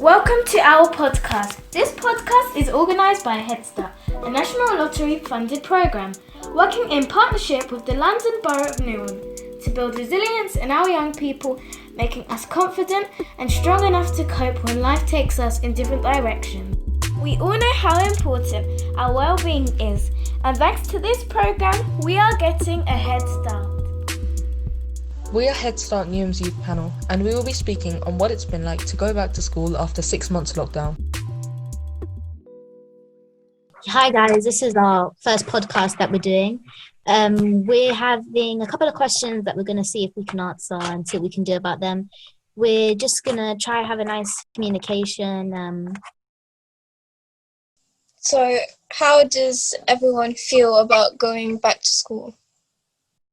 Welcome to our podcast. This podcast is organised by Head Start, a National Lottery funded programme, working in partnership with the London Borough of Newham to build resilience in our young people, making us confident and strong enough to cope when life takes us in different directions. We all know how important our well-being is, and thanks to this programme, we are getting a head start. We are Head Start Newham's Youth Panel, and we will be speaking on what it's been like to go back to school after 6 months lockdown. Hi guys, this is our first podcast that we're doing. We're having a couple of questions that we're going to see if we can answer and see what we can do about them. We're just going to try to have a nice communication. So how does everyone feel about going back to school?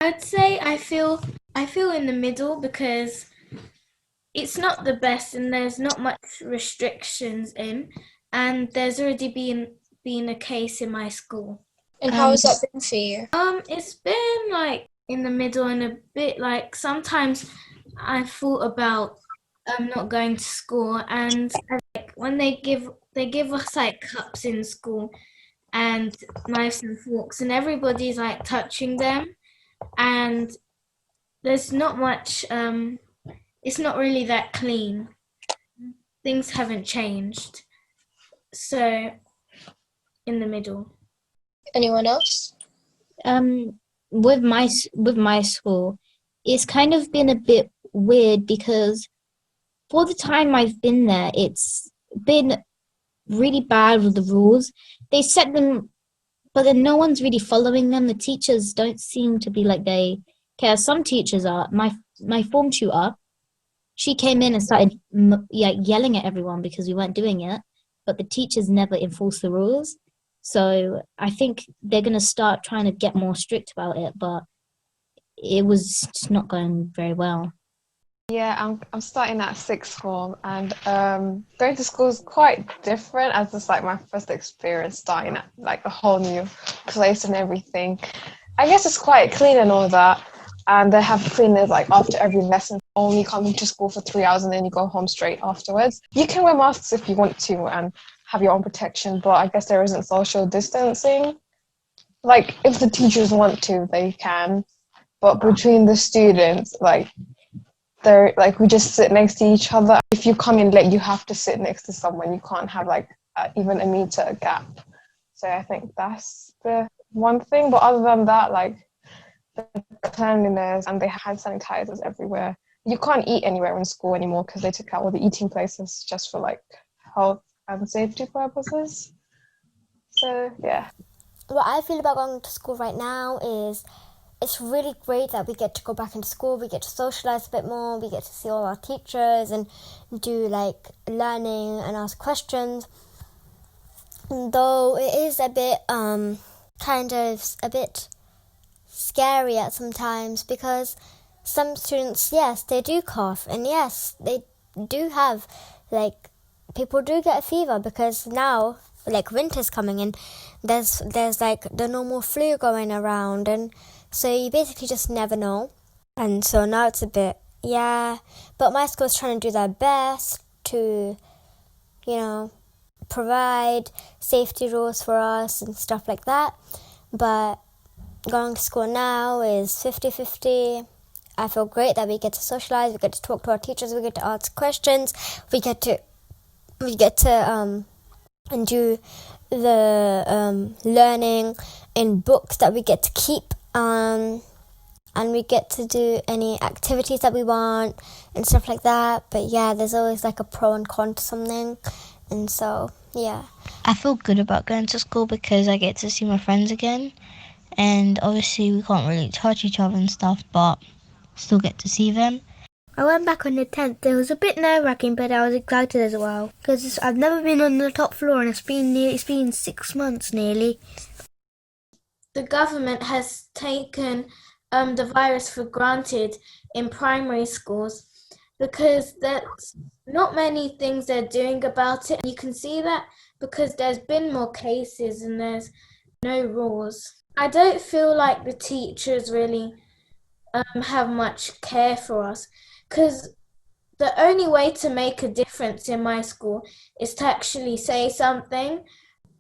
I'd say I feel in the middle because it's not the best and there's not much restrictions in, and there's already been a case in my school. And how has that been for you? It's been like in the middle and a bit like sometimes I thought about not going to school, and like when they give us like cups in school and knives and forks and everybody's like touching them, and there's not much, it's not really that clean. Things haven't changed. So, in the middle. Anyone else? With my school, it's kind of been a bit weird because for the time I've been there, it's been really bad with the rules. They set them, but then no one's really following them. The teachers don't seem to be like they care. Some teachers are. My form tutor, she came in and started yelling at everyone because we weren't doing it, but the teachers never enforced the rules. So I think they're going to start trying to get more strict about it, but it was just not going very well. Yeah, I'm starting at sixth form, and going to school is quite different as it's like my first experience starting at like a whole new place and everything. I guess it's quite clean and all that, and they have cleaners like after every lesson. Only coming to school for 3 hours and then you go home straight afterwards. You can wear masks if you want to and have your own protection, but I guess there isn't social distancing. Like if the teachers want to, they can, but between the students, like they're like we just sit next to each other. If you come in late, you have to sit next to someone. You can't have like even a meter gap. So I think that's the one thing. But other than that, like the cleanliness, and they have hand sanitizers everywhere. You can't eat anywhere in school anymore because they took out all the eating places just for like health and safety purposes. So yeah. What I feel about going to school right now is it's really great that we get to go back into school, we get to socialise a bit more, we get to see all our teachers and do like learning and ask questions. Though it is a bit kind of a bit scary at sometimes because some students, yes, they do cough, and yes, they do have like people do get a fever because now like winter's coming and there's like the normal flu going around, and so you basically just never know. And so now it's a bit, but my school's trying to do their best to, provide safety rules for us and stuff like that. But going to school now is 50-50. I feel great that we get to socialise, we get to talk to our teachers, we get to ask questions, we get to and do the learning in books that we get to keep, and we get to do any activities that we want and stuff like that. But yeah, there's always like a pro and con to something, and so yeah. I feel good about going to school because I get to see my friends again, and obviously we can't really touch each other and stuff, but still get to see them. I went back on the 10th. It was a bit nerve-wracking, but I was excited as well because I've never been on the top floor, and it's been 6 months nearly. The government has taken the virus for granted in primary schools because there's not many things they're doing about it. You can see that because there's been more cases and there's no rules. I don't feel like the teachers really have much care for us because the only way to make a difference in my school is to actually say something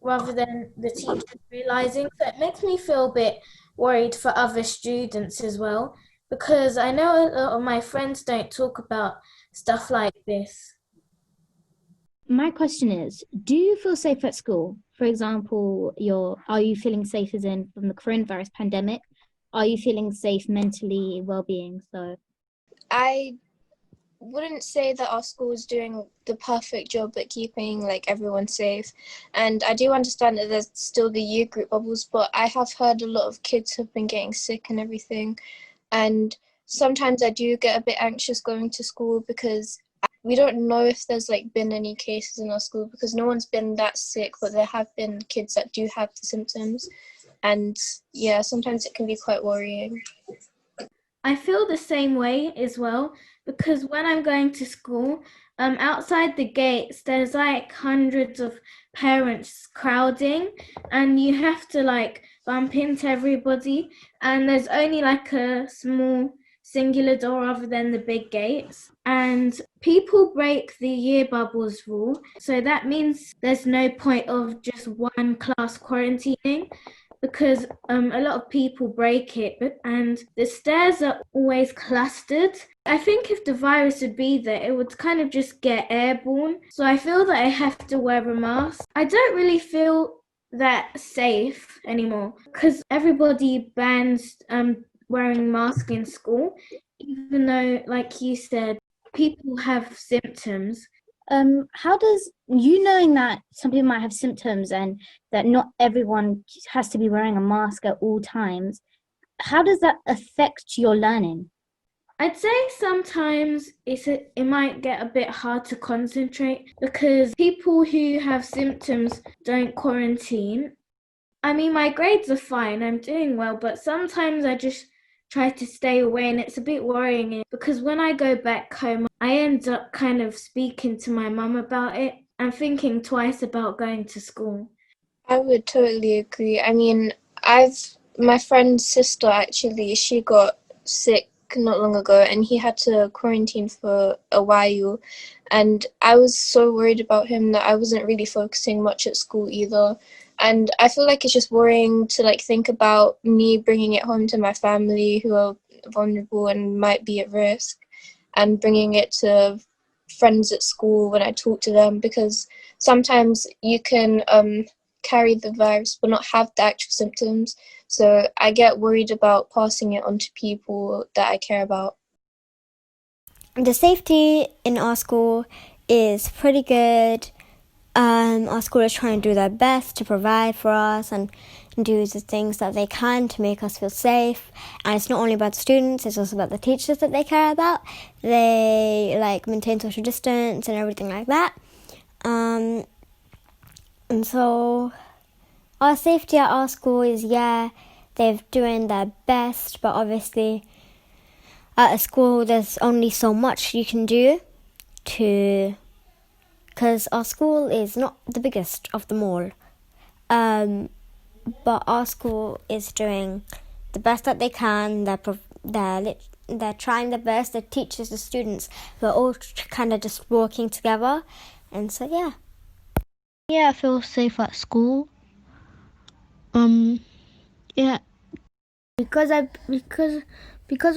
rather than the teachers realizing. So it makes me feel a bit worried for other students as well because I know a lot of my friends don't talk about stuff like this. My question is, do you feel safe at school? For example, are you feeling safe as in from the coronavirus pandemic? Are you feeling safe mentally, well-being? So I wouldn't say that our school is doing the perfect job at keeping like everyone safe, and I do understand that there's still the year group bubbles, but I have heard a lot of kids have been getting sick and everything, and sometimes I do get a bit anxious going to school because we don't know if there's like been any cases in our school because no one's been that sick, but there have been kids that do have the symptoms, and yeah, sometimes it can be quite worrying. I feel the same way as well because when I'm going to school, outside the gates, there's like hundreds of parents crowding, and you have to like bump into everybody, and there's only like a small singular door other than the big gates, and people break the year bubbles rule, so that means there's no point of just one class quarantining because a lot of people break it, and the stairs are always clustered. I think if the virus would be there, it would kind of just get airborne. So I feel that I have to wear a mask. I don't really feel that safe anymore because everybody bans wearing masks in school, even though, like you said, people have symptoms. how does you knowing that some people might have symptoms and that not everyone has to be wearing a mask at all times, how does that affect your learning? I'd say sometimes it might get a bit hard to concentrate because people who have symptoms don't quarantine. I mean, my grades are fine, I'm doing well, but sometimes I just try to stay away and it's a bit worrying because when I go back home, I end up kind of speaking to my mum about it and thinking twice about going to school. I would totally agree. I mean, my friend's sister actually, she got sick not long ago and he had to quarantine for a while. And I was so worried about him that I wasn't really focusing much at school either. And I feel like it's just worrying to like think about me bringing it home to my family who are vulnerable and might be at risk, and bringing it to friends at school when I talk to them, because sometimes you can carry the virus but not have the actual symptoms. So I get worried about passing it on to people that I care about. The safety in our school is pretty good. Our school is trying to do their best to provide for us and do the things that they can to make us feel safe. And it's not only about the students, it's also about the teachers that they care about. They like maintain social distance and everything like that. And so our safety at our school is, they're doing their best, but obviously at a school there's only so much you can do because our school is not the biggest of them all. But our school is doing the best that they can. They're trying their best. The teachers, the students, we're all kind of just working together. And so, yeah. Yeah, I feel safe at school. Yeah. Because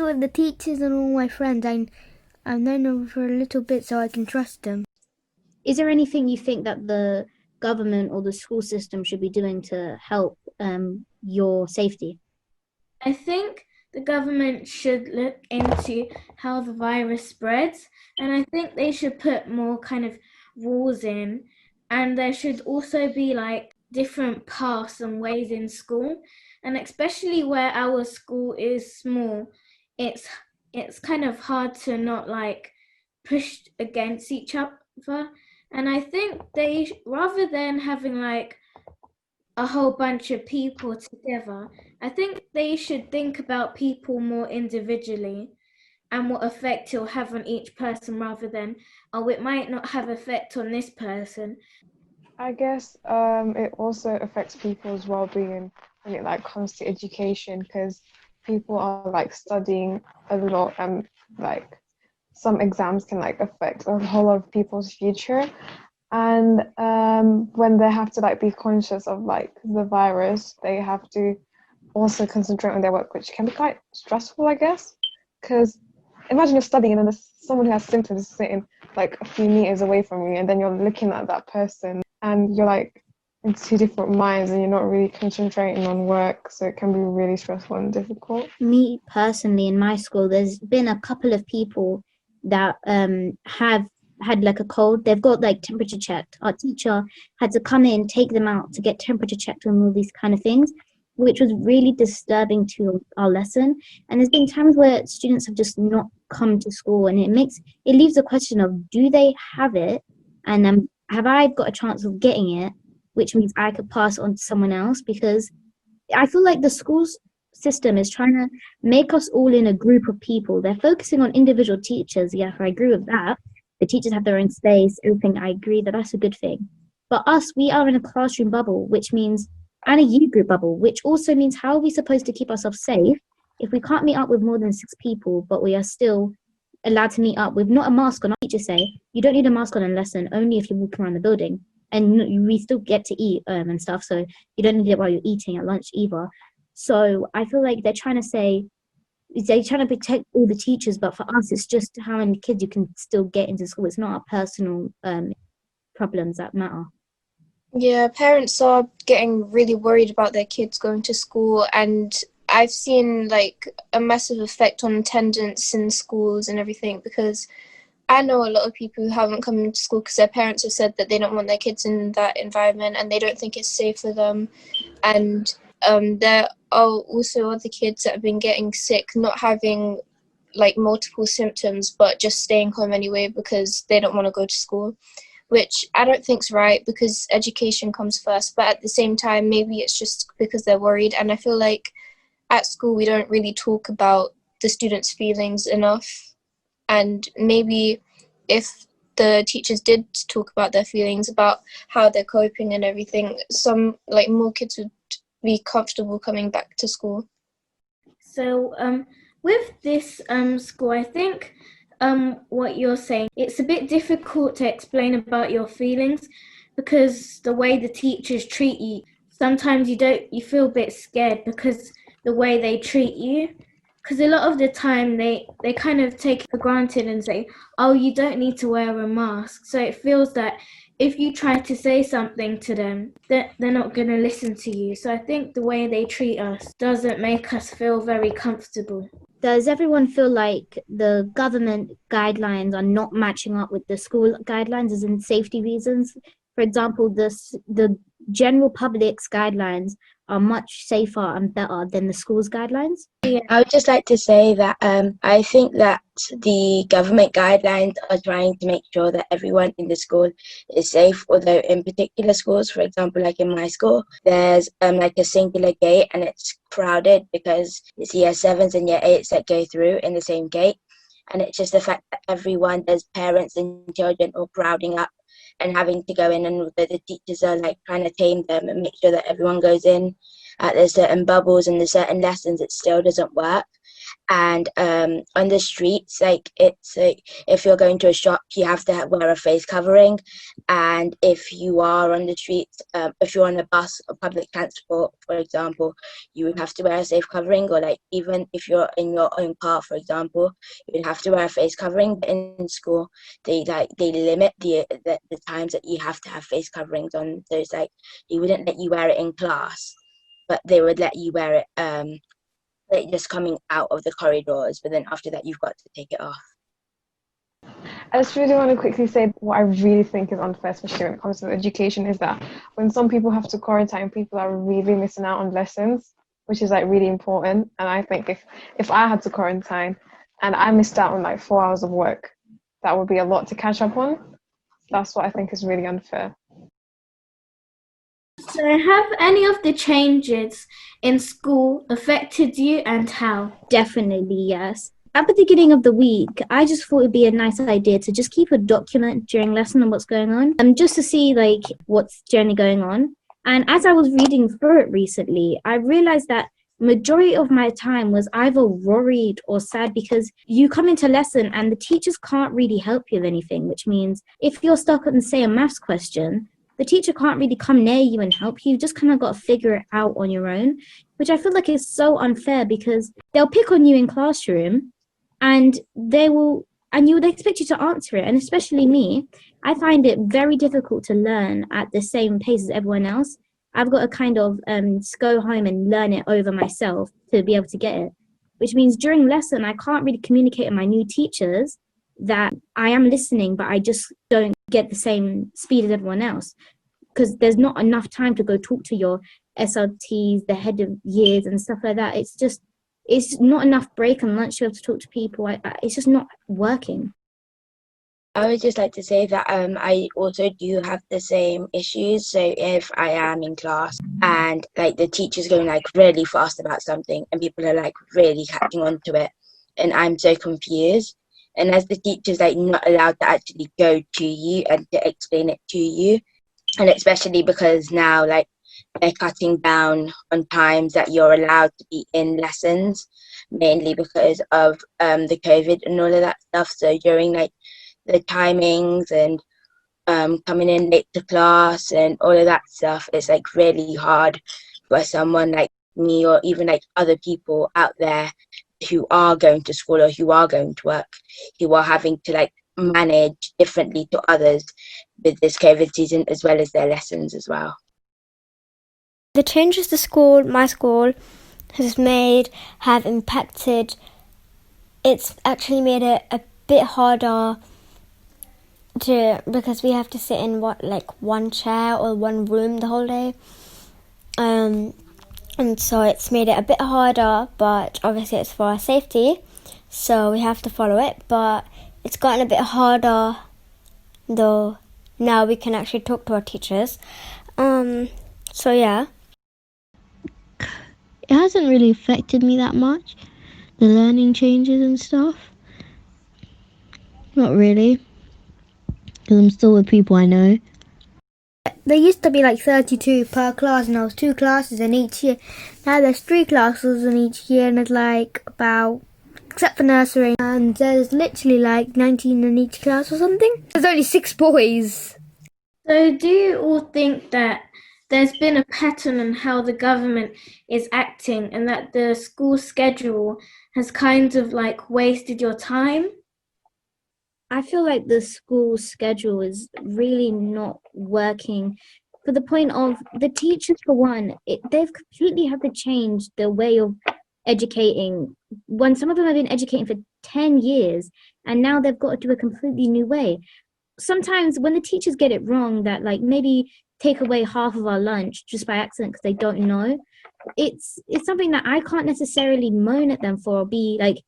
with the teachers and all my friends, I've known them for a little bit, so I can trust them. Is there anything you think that the government or the school system should be doing to help your safety? I think the government should look into how the virus spreads, and I think they should put more kind of rules in, and there should also be like different paths and ways in school, and especially where our school is small, it's kind of hard to not like push against each other. And I think they, rather than having like a whole bunch of people together. I think they should think about people more individually and what effect it'll have on each person rather than, oh, it might not have effect on this person. I guess it also affects people's well-being when it like comes to education, because people are like studying a lot, and like some exams can like affect a whole lot of people's future. And when they have to like be conscious of like the virus, they have to also concentrate on their work, which can be quite stressful, I guess. Because imagine you're studying and then there's someone who has symptoms sitting like a few meters away from you, and then you're looking at that person and you're like in two different minds and you're not really concentrating on work. So it can be really stressful and difficult. Me personally, in my school, there's been a couple of people that have had like a cold. They've got like temperature checked. Our teacher had to come in, take them out to get temperature checked and all these kind of things, which was really disturbing to our lesson. And there's been times where students have just not come to school, and it leaves a question of, do they have it, and have I got a chance of getting it, which means I could pass it on to someone else. Because I feel like the schools system is trying to make us all in a group of people. They're focusing on individual teachers. Yeah, I agree with that. The teachers have their own space, everything. I agree that that's a good thing. But us, we are in a classroom bubble, which means, and a year group bubble, which also means, how are we supposed to keep ourselves safe if we can't meet up with more than 6 people, but we are still allowed to meet up with not a mask on? Our teachers say you don't need a mask on a lesson, only if you're walking around the building. And we still get to eat and stuff, so you don't need it while you're eating at lunch either. So I feel like they're trying to protect all the teachers, but for us, it's just how many kids you can still get into school. It's not our personal problems that matter. Yeah, parents are getting really worried about their kids going to school, and I've seen like a massive effect on attendance in schools and everything, because I know a lot of people who haven't come into school because their parents have said that they don't want their kids in that environment and they don't think it's safe for them. And there are also other kids that have been getting sick, not having like multiple symptoms, but just staying home anyway because they don't want to go to school, which I don't think's right, because education comes first. But at the same time, maybe it's just because they're worried. And I feel like at school, we don't really talk about the students' feelings enough. And maybe if the teachers did talk about their feelings, about how they're coping and everything, some like more kids would be comfortable coming back to school. So with this school, I think what you're saying, it's a bit difficult to explain about your feelings, because the way the teachers treat you, sometimes you feel a bit scared because the way they treat you. Because a lot of the time they kind of take it for granted and say, oh, you don't need to wear a mask. So it feels that if you try to say something to them, they're not going to listen to you. So I think the way they treat us doesn't make us feel very comfortable. Does everyone feel like the government guidelines are not matching up with the school guidelines, as in safety reasons? For example, the general public's guidelines are much safer and better than the school's guidelines. I would just like to say that I think that the government guidelines are trying to make sure that everyone in the school is safe, although in particular schools, for example, like in my school, there's like a singular gate and it's crowded because it's year 7s and year 8s that go through in the same gate. And it's just the fact that everyone, there's parents and children all crowding up and having to go in, and the teachers are like trying to tame them and make sure that everyone goes in at the certain bubbles and the certain lessons. It still doesn't work. And on the streets, like it's like if you're going to a shop, you have to wear a face covering. And if you are on the streets, if you're on a bus or public transport, for example, you would have to wear a safe covering. Or like even if you're in your own car, for example, you would have to wear a face covering. But in school, they limit the times that you have to have face coverings on. So it's like they wouldn't let you wear it in class, but they would let you wear it like just coming out of the corridors, but then after that you've got to take it off. I just really want to quickly say what I really think is unfair, especially when it comes to education, is that when some people have to quarantine, people are really missing out on lessons, which is like really important. And I think if I had to quarantine and I missed out on like 4 hours of work, that would be a lot to catch up on. That's what I think is really unfair. So have any of the changes in school affected you and how? Definitely, yes. At the beginning of the week, I just thought it'd be a nice idea to just keep a document during lesson on what's going on, just to see like what's generally going on. And as I was reading through it recently, I realized that majority of my time was either worried or sad because you come into lesson and the teachers can't really help you with anything, which means if you're stuck on, say, a maths question, the teacher can't really come near you and help you. You just kind of got to figure it out on your own, which I feel like is so unfair because they'll pick on you in classroom and you would expect you to answer it. And especially me, I find it very difficult to learn at the same pace as everyone else. I've got to kind of go home and learn it over myself to be able to get it, which means during lesson, I can't really communicate with my new teachers that I am listening, but I just don't get the same speed as everyone else because there's not enough time to go talk to your SLTs, the head of years and stuff like that. It's not enough break and lunch to be able to talk to people. It's just not working. I would just like to say that I also do have the same issues. So if I am in class and like the teacher's going like really fast about something and people are like really catching on to it and I'm so confused, and as the teacher's like not allowed to actually go to you and to explain it to you, and especially because now like they're cutting down on times that you're allowed to be in lessons, mainly because of the COVID and all of that stuff. So during like the timings and coming in late to class and all of that stuff, it's like really hard for someone like me or even like other people out there who are going to school or who are going to work, who are having to like manage differently to others with this COVID season as well as their lessons as well. The changes my school has made have impacted. It's actually made it a bit harder because we have to sit in one chair or one room the whole day, and so it's made it a bit harder, but obviously it's for our safety, so we have to follow it. But it's gotten a bit harder though. Now we can actually talk to our teachers, so yeah. It hasn't really affected me that much, the learning changes and stuff. Not really, because I'm still with people I know. There used to be like 32 per class, and there was 2 classes in each year. Now there's 3 classes in each year, and it's like about, except for nursery, and there's literally like 19 in each class or something. There's only 6 boys. So do you all think that there's been a pattern on how the government is acting and that the school schedule has kind of like wasted your time? I feel like the school schedule is really not working for the point of the teachers, for one, they've completely had to change the way of educating. When some of them have been educating for 10 years and now they've got to do a completely new way. Sometimes when the teachers get it wrong, that like maybe take away half of our lunch just by accident because they don't know, it's something that I can't necessarily moan at them for or be like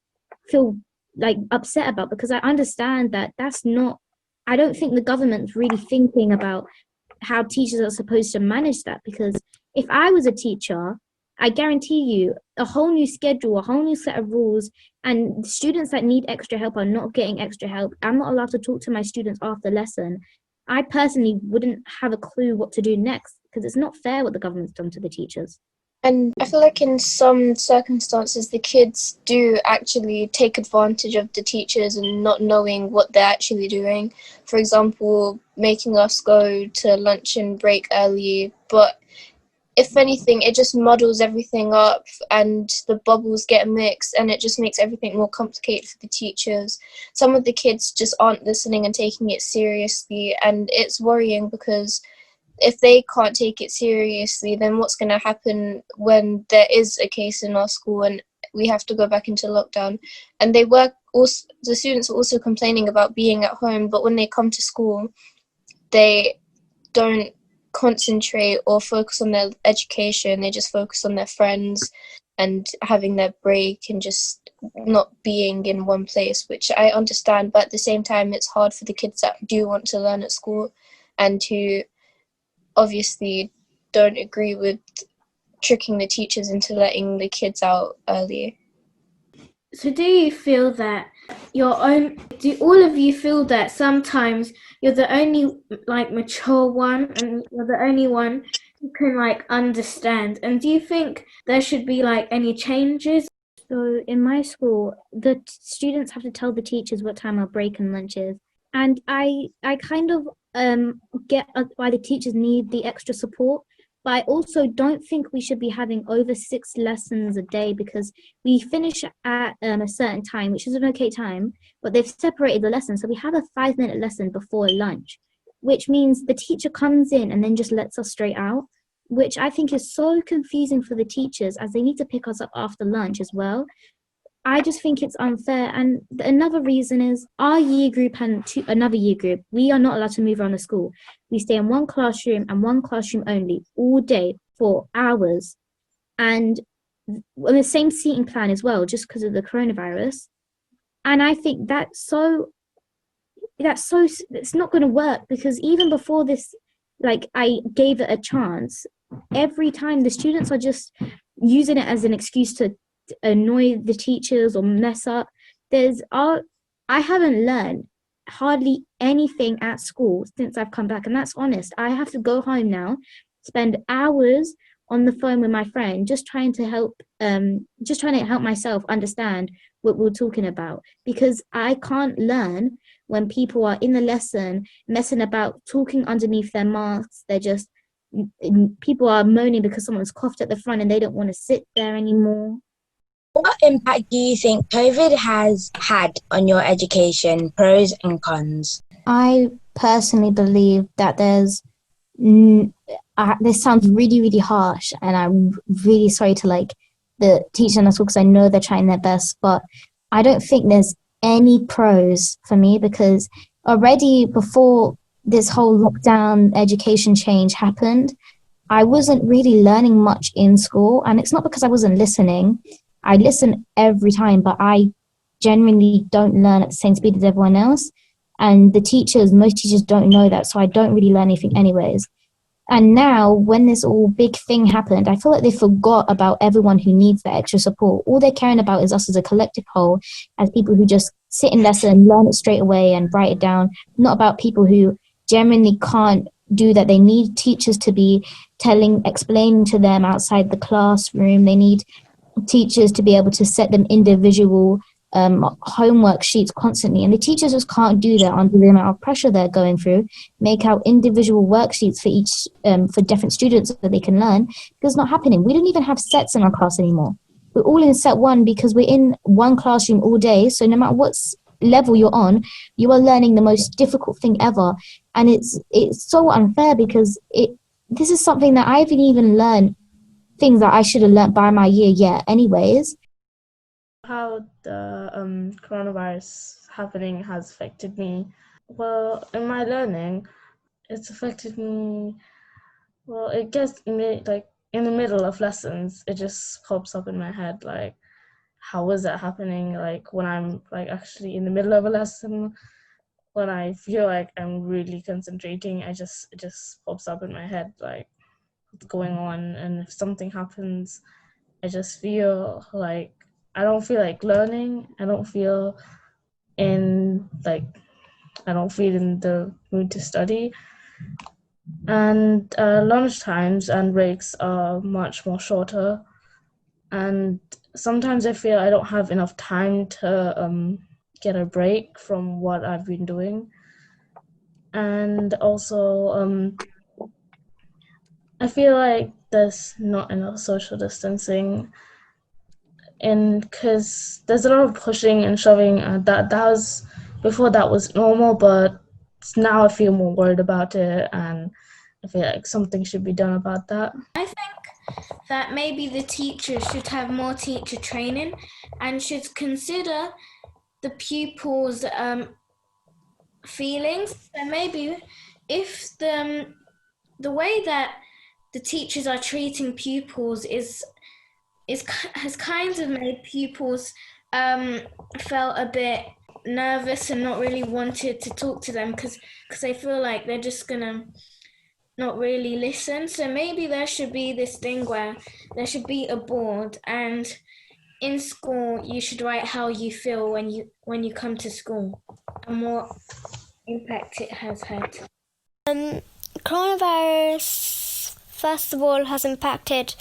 feel like upset about, because I understand that that's not, I don't think the government's really thinking about how teachers are supposed to manage that. Because if I was a teacher, I guarantee you a whole new schedule, a whole new set of rules, and students that need extra help are not getting extra help. I'm not allowed to talk to my students after lesson. I personally wouldn't have a clue what to do next, because it's not fair what the government's done to the teachers. And I feel like in some circumstances, the kids do actually take advantage of the teachers and not knowing what they're actually doing. For example, making us go to lunch and break early. But if anything, it just muddles everything up and the bubbles get mixed and it just makes everything more complicated for the teachers. Some of the kids just aren't listening and taking it seriously, and it's worrying because if they can't take it seriously, then what's going to happen when there is a case in our school and we have to go back into lockdown? And the students are also complaining about being at home, but when they come to school, they don't concentrate or focus on their education. They just focus on their friends and having their break and just not being in one place, which I understand. But at the same time, it's hard for the kids that do want to learn at school and who obviously don't agree with tricking the teachers into letting the kids out early. So do you feel that do all of you feel that sometimes you're the only like mature one and you're the only one who can like understand? And do you think there should be like any changes? So in my school, the students have to tell the teachers what time our break and lunch is. And I kind of get why the teachers need the extra support. But I also don't think we should be having over 6 lessons a day, because we finish at a certain time, which is an okay time, but they've separated the lessons. So we have a 5-minute lesson before lunch, which means the teacher comes in and then just lets us straight out, which I think is so confusing for the teachers, as they need to pick us up after lunch as well. I just think it's unfair. And another reason is our year group and another year group, we are not allowed to move around the school. We stay in one classroom and one classroom only all day for hours. And on the same seating plan as well, just because of the coronavirus. And I think it's not going to work, because even before this, like, I gave it a chance, every time the students are just using it as an excuse to annoy the teachers or mess up. I haven't learned hardly anything at school since I've come back, and that's honest. I have to go home now, spend hours on the phone with my friend, just trying to help myself understand what we're talking about, because I can't learn when people are in the lesson messing about, talking underneath their masks. People are moaning because someone's coughed at the front and they don't want to sit there anymore. What impact do you think COVID has had on your education, pros and cons? I personally believe that this sounds really, really harsh, and I'm really sorry to the teachers in the school, because I know they're trying their best, but I don't think there's any pros for me, because already before this whole lockdown education change happened, I wasn't really learning much in school, and it's not because I wasn't listening. I listen every time, but I genuinely don't learn at the same speed as everyone else. And most teachers don't know that, so I don't really learn anything anyways. And now, when this all big thing happened, I feel like they forgot about everyone who needs that extra support. All they're caring about is us as a collective whole, as people who just sit in lesson, learn it straight away and write it down, not about people who genuinely can't do that. They need teachers to be explaining to them outside the classroom. They need teachers to be able to set them individual homework sheets constantly, and the teachers just can't do that under the amount of pressure they're going through. Make out individual worksheets for each for different students so that they can learn, because it's not happening. We don't even have sets in our class anymore. We're all in set 1 because we're in one classroom all day, so no matter what level you're on, you are learning the most difficult thing ever. And it's so unfair, because this is something that I haven't even learned things that I should have learnt by my year yet anyways. How the coronavirus happening has affected me. Well, in my learning, it's affected me, well, it gets like in the middle of lessons, it just pops up in my head, like, how is that happening? Like, when I'm like actually in the middle of a lesson, when I feel like I'm really concentrating, it just pops up in my head, like, what's going on. And if something happens, I just feel like I don't feel like learning. I don't feel in the mood to study. And lunch times and breaks are much more shorter. And sometimes I feel I don't have enough time to get a break from what I've been doing. And also, I feel like there's not enough social distancing, and because there's a lot of pushing and shoving. That was before that was normal, but now I feel more worried about it, and I feel like something should be done about that. I think that maybe the teachers should have more teacher training and should consider the pupils' feelings. So maybe if the way that the teachers are treating pupils has kind of made pupils felt a bit nervous and not really wanted to talk to them, because they feel like they're just gonna not really listen. So maybe there should be this thing where there should be a board, and in school you should write how you feel when you come to school and what impact it has had. Coronavirus, first of all, has impacted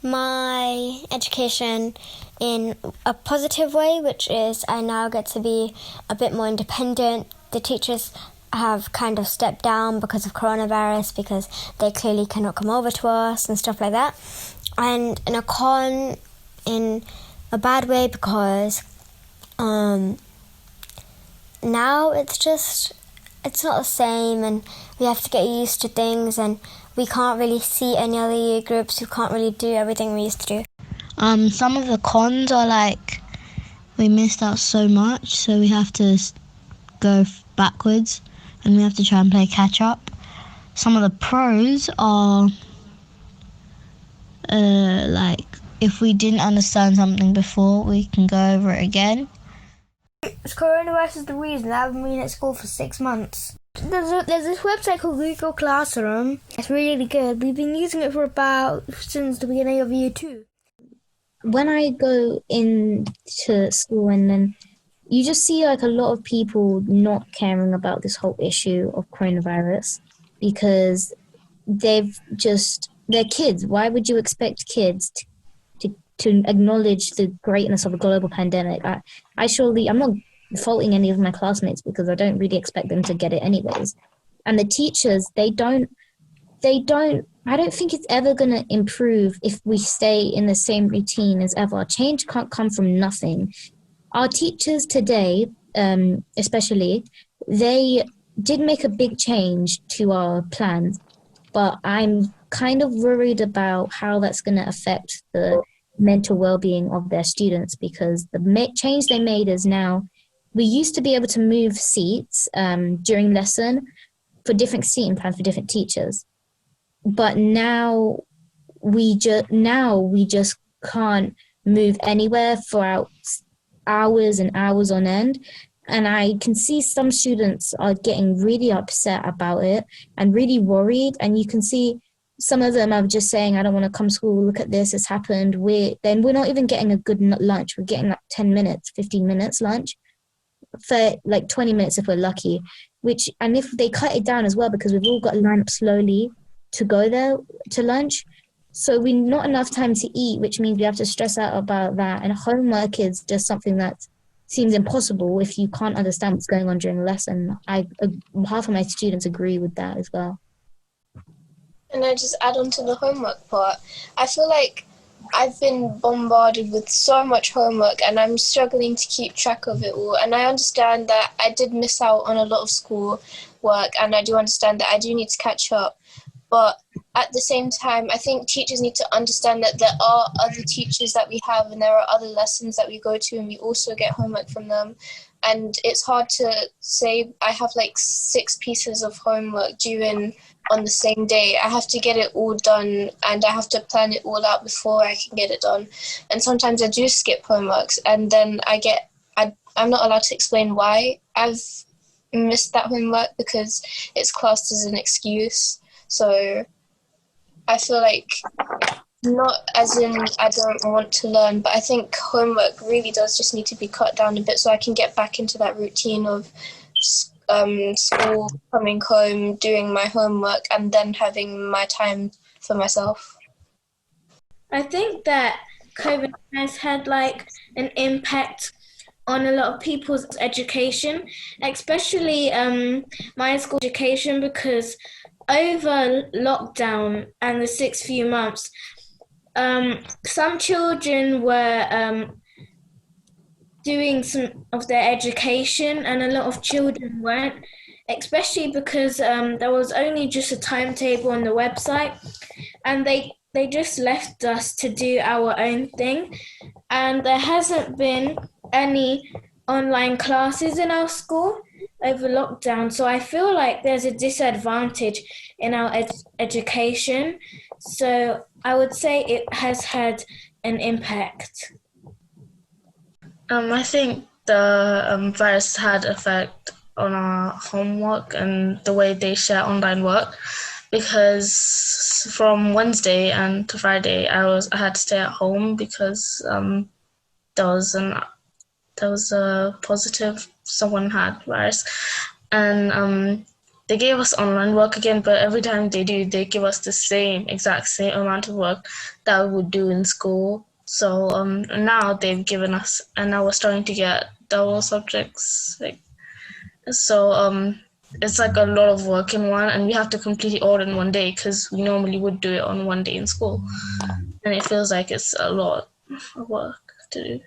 my education in a positive way, which is I now get to be a bit more independent. The teachers have kind of stepped down because of coronavirus, because they clearly cannot come over to us and stuff like that. And in a con, in a bad way, because now it's not the same, and we have to get used to things, and we can't really see any other year groups. We can't really do everything we used to do. Some of the cons are like we missed out so much, so we have to go backwards and we have to try and play catch up. Some of the pros are like if we didn't understand something before, we can go over it again. Coronavirus is the reason I haven't been at school for 6 months. There's this website called Google Classroom. It's really good. We've been using it since the beginning of year 2. When I go into school, and then you just see like a lot of people not caring about this whole issue of coronavirus, because they're kids. Why would you expect kids to acknowledge the greatness of a global pandemic? I'm not faulting any of my classmates, because I don't really expect them to get it anyways. And the teachers, I don't think it's ever going to improve if we stay in the same routine as ever. Change can't come from nothing. Our teachers today, especially, they did make a big change to our plans, but I'm kind of worried about how that's going to affect the mental well-being of their students, because the change they made is now we used to be able to move seats during lesson for different seating plans for different teachers, but now we just can't move anywhere for hours and hours on end. And I can see some students are getting really upset about it and really worried, and you can see some of them are just saying, I don't want to come to school, look at this, it's happened. We're not even getting a good lunch. We're getting like 10 minutes, 15 minutes lunch for like 20 minutes if we're lucky, and if they cut it down as well, because we've all got to line up slowly to go there to lunch. So we not enough time to eat, which means we have to stress out about that. And homework is just something that seems impossible if you can't understand what's going on during a lesson. Half of my students agree with that as well. And I just add on to the homework part. I feel like I've been bombarded with so much homework, and I'm struggling to keep track of it all. And I understand that I did miss out on a lot of school work, and I do understand that I do need to catch up. But at the same time, I think teachers need to understand that there are other teachers that we have, and there are other lessons that we go to, and we also get homework from them. And it's hard to say I have like 6 pieces of homework due on the same day. I have to get it all done, and I have to plan it all out before I can get it done. And sometimes I do skip homeworks, and then I'm not allowed to explain why I've missed that homework, because it's classed as an excuse. So I feel like, not as in I don't want to learn, but I think homework really does just need to be cut down a bit so I can get back into that routine of school, coming home, doing my homework, and then having my time for myself. I think that COVID has had like an impact on a lot of people's education, especially my school education, because over lockdown and the 6 few months, some children were doing some of their education, and a lot of children weren't, especially because there was only just a timetable on the website, and they just left us to do our own thing, and there hasn't been any online classes in our school over lockdown. So I feel like there's a disadvantage in our education. So I would say it has had an impact. I think the virus had effect on our homework and the way they share online work, because from Wednesday and to Friday I had to stay at home because there was a positive, someone had virus, and they gave us online work again, but every time they do, they give us the exact same amount of work that we would do in school. So now they've given us, and now we're starting to get double subjects. So it's like a lot of work in one, and we have to complete it all in one day because we normally would do it on one day in school, and it feels like it's a lot of work to do.